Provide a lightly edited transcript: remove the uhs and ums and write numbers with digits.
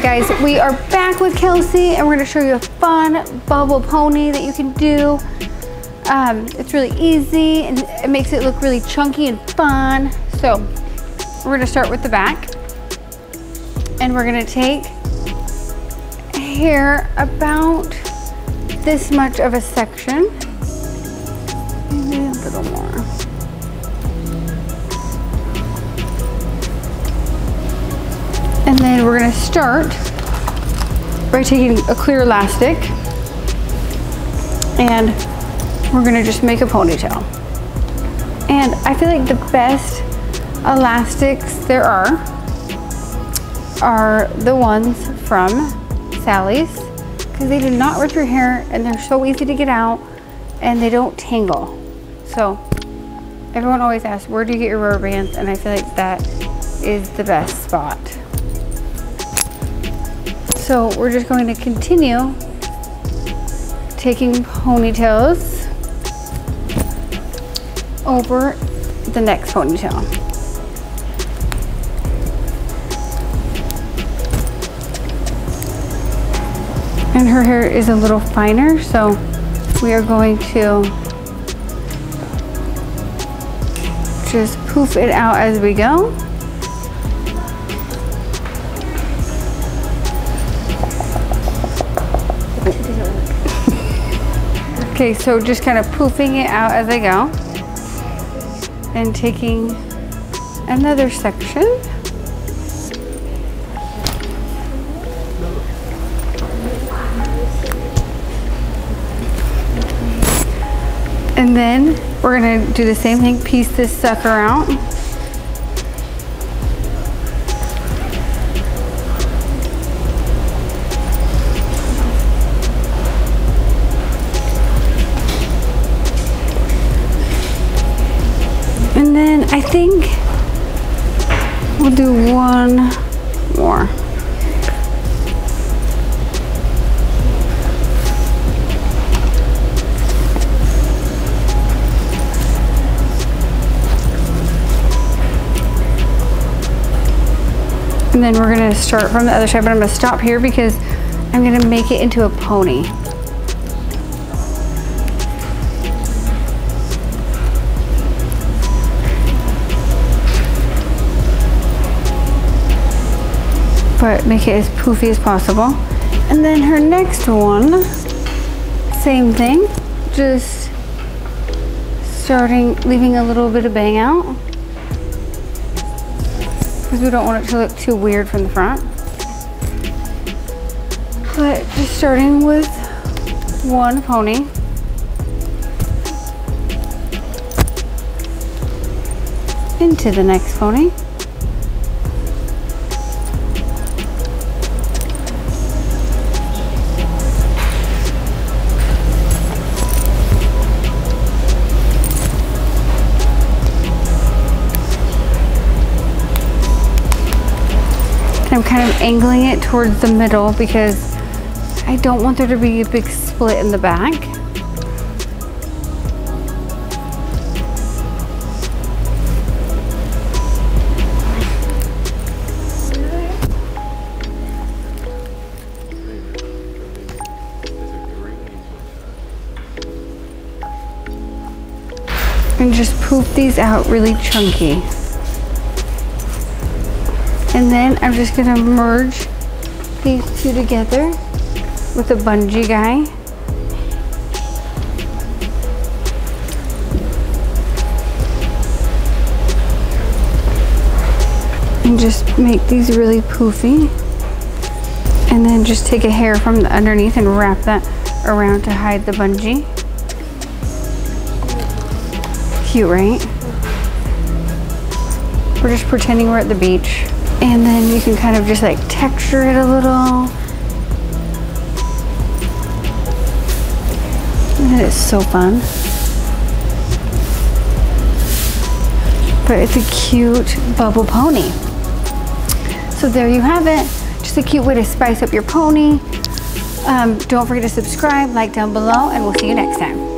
guys, we are back with Kelsey and we're gonna show you a fun bubble pony that you can do. It's really easy and it makes it look really chunky and fun. So we're gonna start with the back and we're gonna take hair about this much of a section, maybe a little more. And then we're gonna start by taking a clear elastic and we're gonna just make a ponytail. And I feel like the best elastics there are the ones from Sally's, because they do not rip your hair and they're so easy to get out and they don't tangle. So everyone always asks, where do you get your rubber bands? And I feel like that is the best spot. So we're just going to continue taking ponytails over the next ponytail. And her hair is a little finer, so we are going to just poof it out as we go. Okay, so just kind of poofing it out as I go and taking another section. And then we're gonna do the same thing, piece this sucker out. And then I think we'll do one more. And then we're gonna start from the other side, but I'm gonna stop here because I'm gonna make it into a pony. But make it as poofy as possible. And then her next one, same thing, just leaving a little bit of bang out, because we don't want it to look too weird from the front. But just starting with one pony. Into the next pony. I'm kind of angling it towards the middle because I don't want there to be a big split in the back. And just poof these out really chunky. And then I'm just gonna merge these two together with a bungee guy. And just make these really poofy. And then just take a hair from the underneath and wrap that around to hide the bungee. Cute, right? We're just pretending we're at the beach. And then you can kind of just like texture it a little. And it's so fun. But it's a cute bubble pony. So there you have it. Just a cute way to spice up your pony. Don't forget to subscribe, like down below, and we'll see you next time.